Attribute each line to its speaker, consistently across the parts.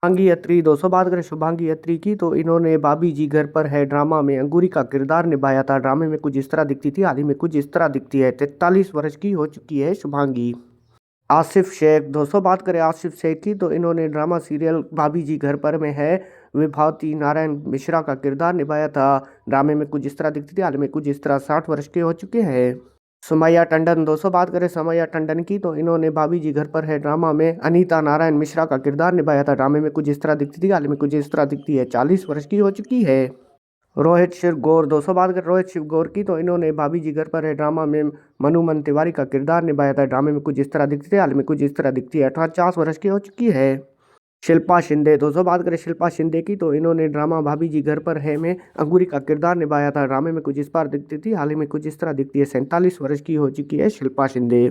Speaker 1: शुभांगी अत्री। दोस्तों बात करें शुभांगी अत्री की तो इन्होंने भाभी जी घर पर है ड्रामा में अंगूरी का किरदार निभाया था। ड्रामे में कुछ इस तरह दिखती थी, हाल ही में कुछ इस तरह दिखती है। 43 वर्ष की हो चुकी है शुभांगी। आसिफ शेख। दोस्तों बात करें आसिफ शेख की तो इन्होंने ड्रामा सीरियल भाभी जी घर पर में है विभावती नारायण मिश्रा का किरदार निभाया था। ड्रामे में कुछ इस तरह दिखती थी, हाल में कुछ इस तरह 60 वर्ष के हो चुके हैं। सुमैया टंडन। दोस्तों बात करें सुमैया टंडन की तो इन्होंने भाभी जी घर पर है ड्रामा में अनीता नारायण मिश्रा का किरदार निभाया था। ड्रामे में कुछ इस तरह दिखती थी, हाल में कुछ इस तरह दिखती है। 40 वर्ष की हो चुकी है। रोहित शिव गौर। दोस्तों बात करें रोहित शिव गौर की तो इन्होंने भाभी जी घर पर है ड्रामा में मनुमन तिवारी का किरदार निभाया था। ड्रामे में कुछ इस तरह दिखती है, हाल में कुछ इस तरह दिखती है। 50 वर्ष की हो चुकी है। शिल्पा शिंदे। दोस्तों बात करें शिल्पा शिंदे की तो इन्होंने ड्रामा भाभी जी घर पर है में अंगूरी का किरदार निभाया था। ड्रामे में कुछ इस बार दिखती थी, हाल ही में कुछ इस तरह दिखती है। 47 वर्ष की हो चुकी है शिल्पा शिंदे।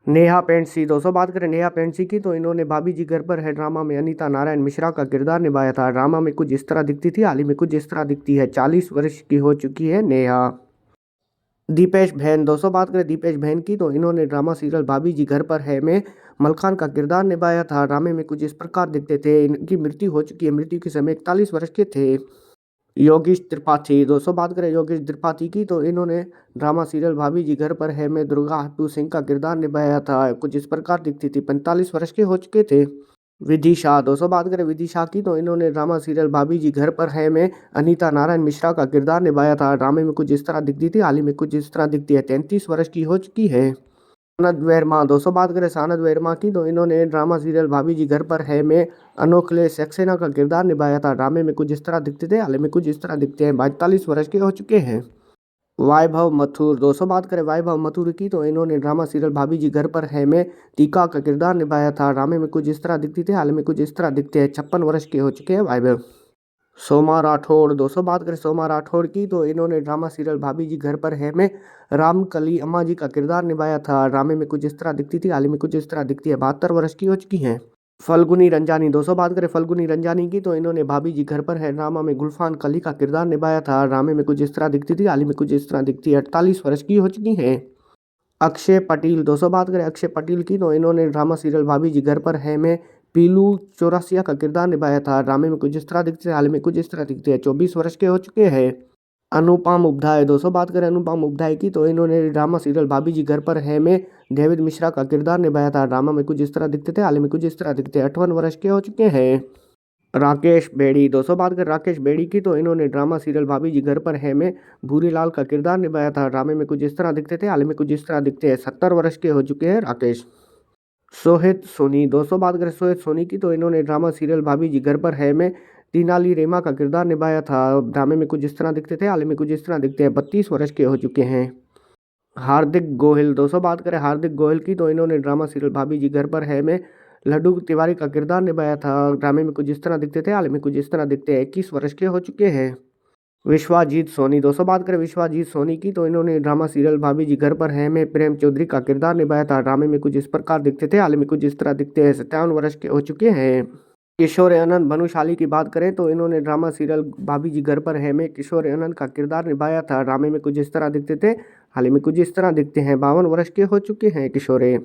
Speaker 1: नेहा पेंडसी। दोस्तों बात करें नेहा पेंडसी की तो इन्होंने भाभी जी घर पर है ड्रामा में अनीता नारायण मिश्रा का किरदार निभाया था। ड्रामा में कुछ इस तरह दिखती थी, हाल ही में कुछ इस तरह दिखती है। 40 वर्ष की हो चुकी है नेहा। दीपेश भैन। दोस्तों बात करें दीपेश भैन की तो इन्होंने ड्रामा सीरियल भाभी जी घर पर है में मलखान का किरदार निभाया था। ड्रामे में कुछ इस प्रकार दिखते थे। इनकी मृत्यु हो चुकी है, मृत्यु के समय 41 वर्ष के थे। योगेश त्रिपाठी। दोस्तों बात करें योगेश त्रिपाठी की तो इन्होंने ड्रामा सीरियल भाभी जी घर पर है में दुर्गा हट्टू सिंह का किरदार निभाया था। कुछ इस प्रकार दिखती थी। 45 वर्ष के हो चुके थे। विदिशा। दोस्तों बात करें विदिशा की तो इन्होंने ड्रामा सीरियल भाभी जी घर पर है में अनीता नारायण मिश्रा का किरदार निभाया था। ड्रामे में कुछ इस तरह दिखती थी, हाल ही में कुछ इस तरह दिखती है। 33 वर्ष की हो चुकी है। सानद वर्मा। दोस्तों बात करें सानद वर्मा की तो इन्होंने ड्रामा सीरियल भाभी जी घर पर है में अनोखले सक्सेना का किरदार निभाया था। ड्रामे में कुछ इस तरह दिखते थे, हाल में कुछ इस तरह दिखते हैं। 42 वर्ष के हो चुके हैं। वैभव मथुर। दोस्तों बात करें वैभव मथुर की तो इन्होंने ड्रामा सीरियल भाभी जी घर पर है में टीका का किरदार निभाया था। ड्रामे में कुछ इस तरह दिखती थी, हाल में कुछ इस तरह दिखते हैं। 56 वर्ष के हो चुके हैं वैभव। सोमा राठौड़। दोस्तों बात करें सोमा राठौड़ की तो इन्होंने ड्रामा सीरियल भाभी जी घर पर है में रामकली अम्मा जी का किरदार निभाया था। ड्रामे में कुछ इस तरह दिखती थी, हाल में कुछ इस तरह दिखती है। 72 वर्ष की हो चुकी हैं। फल्गुनी रंजानी। दोस्तों बात करें फल्गुनी रंजानी की तो इन्होंने भाभी जी घर पर है ड्रामा में गुलफान कली का किरदार निभाया था। ड्रामे में कुछ इस तरह दिखती थी, हाल ही में कुछ इस तरह दिखती है। 48 वर्ष की हो चुकी हैं। अक्षय पटेल। दोस्तों बात करें अक्षय पटेल की तो इन्होंने ड्रामा सीरियल भाभी जी घर पर है में पीलू चौरसिया का किरदार निभाया था। ड्रामे में कुछ इस तरह दिखते हैं, हाल में कुछ इस तरह दिखते हैं। 24 वर्ष के हो चुके हैं। अनुपम उपाध्याय। दोस्तों बात करें अनुपम उपाध्याय की तो इन्होंने ड्रामा सीरियल भाभी जी घर पर है में डेविड मिश्रा का किरदार निभाया था। ड्रामा में कुछ इस तरह दिखते थे, हाल में कुछ इस तरह दिखते हैं। 58 वर्ष के हो चुके हैं। राकेश बेड़ी। दोस्तों बात करें राकेश बेड़ी की तो इन्होंने ड्रामा सीरियल भाभी जी घर पर है में भूरीलाल का किरदार निभाया था। ड्रामे में कुछ इस तरह दिखते थे, हाल में कुछ इस तरह दिखते हैं। 70 वर्ष के हो चुके हैं राकेश। सोहित सोनी। दोस्तों बात करें सोहित सोनी की तो इन्होंने ड्रामा सीरियल भाभी जी घर पर है में टीनाली रेमा का किरदार निभाया था। ड्रामे में कुछ इस तरह दिखते थे, हाल में कुछ इस तरह दिखते हैं। 32 वर्ष के हो चुके हैं। हार्दिक गोहिल। दोस्तों बात करें हार्दिक गोहिल की तो इन्होंने ड्रामा सीरियल भाभी जी घर पर है में लड्डू तिवारी का किरदार निभाया था। ड्रामे में कुछ इस तरह दिखते थे, हाल में कुछ इस तरह दिखते हैं। 21 वर्ष के हो चुके हैं। विश्वजीत सोनी। दोस्तों बात करें विश्वजीत सोनी की तो इन्होंने ड्रामा सीरियल भाभी जी घर पर है में प्रेम चौधरी का किरदार निभाया था। ड्रामे में कुछ इस प्रकार दिखते थे, हाल में कुछ इस तरह दिखते हैं। 57 वर्ष के हो चुके हैं। किशोर आनंद भानुशाली की बात करें तो इन्होंने ड्रामा सीरियल भाभी जी घर पर है में किशोर आनंद का किरदार निभाया था। ड्रामे में कुछ इस तरह दिखते थे, हाल में कुछ इस तरह दिखते हैं। 52 वर्ष के हो चुके हैं किशोरे।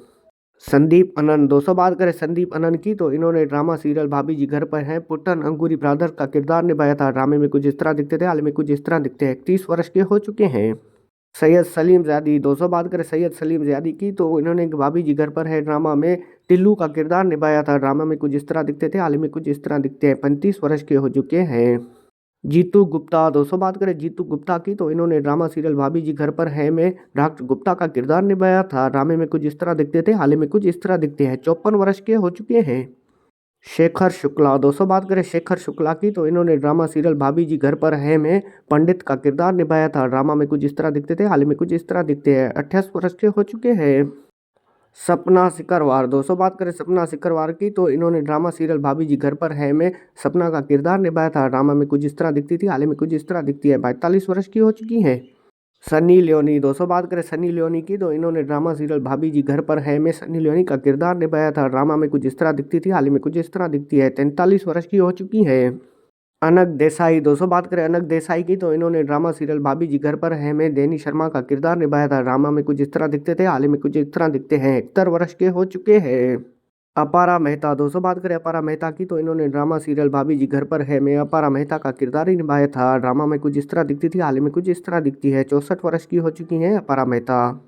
Speaker 1: संदीप आनंद। दोस्तों बात करें संदीप आनंद की तो इन्होंने ड्रामा सीरियल भाभी जी घर पर है पुट्टन अंगूरी ब्रदर का किरदार निभाया था। ड्रामे में कुछ इस तरह दिखते थे, हाल में कुछ इस तरह दिखते हैं। 31 वर्ष के हो चुके हैं। सैयद सलीम ज़्यादी। दोस्तों बात करें सैयद सलीम ज़्यादी की तो इन्होंने भाभी जी घर पर है ड्रामा में टिल्लू का किरदार निभाया था। ड्रामा में कुछ इस तरह दिखते थे, हाल में कुछ इस तरह दिखते हैं। 35 वर्ष के हो चुके हैं। जीतू गुप्ता। दोस्तों बात करें जीतू गुप्ता की तो इन्होंने ड्रामा सीरियल भाभी जी घर पर है में डॉक्टर गुप्ता का किरदार निभाया था। ड्रामे में कुछ इस तरह दिखते थे, हाल में कुछ इस तरह दिखते हैं। 54 वर्ष के हो चुके हैं। शेखर शुक्ला। दोस्तों बात करें शेखर शुक्ला की तो इन्होंने ड्रामा सीरियल भाभी जी घर पर है में पंडित का किरदार निभाया था। ड्रामा में कुछ इस तरह दिखते थे, हाल में कुछ इस तरह दिखते हैं। 28 वर्ष के हो चुके हैं। सपना सिकरवार। दोस्तों बात करें सपना सिकरवार की तो इन्होंने ड्रामा सीरियल भाभी जी घर पर है में सपना का किरदार निभाया था। ड्रामा में कुछ इस तरह दिखती थी, हाल में कुछ इस तरह दिखती है। 42 वर्ष की हो चुकी है। सनी लियोनी। दोस्तों बात करें सनी लियोनी की तो इन्होंने ड्रामा सीरियल भाभी जी घर पर है में सनी लियोनी का किरदार निभाया था। ड्रामा में कुछ इस तरह दिखती थी, हाल में कुछ इस तरह दिखती है। 43 वर्ष की हो चुकी है। अनक देसाई। दोस्तों बात करें अनक देसाई की तो इन्होंने ड्रामा सीरियल भाभी जी घर पर है में डैनी शर्मा का किरदार निभाया था। ड्रामा में कुछ इस तरह दिखते थे, हाल में कुछ इस तरह दिखते हैं। 71 वर्ष के हो चुके हैं। अपारा मेहता, दोस्तों बात करें अपारा मेहता की तो इन्होंने ड्रामा सीरियल भाभी जी घर पर है में अपारा मेहता का किरदार ही निभाया था। ड्रामा में कुछ इस तरह दिखती थी, हाल ही में कुछ इस तरह दिखती है। 64 वर्ष की हो चुकी हैं अपारा मेहता।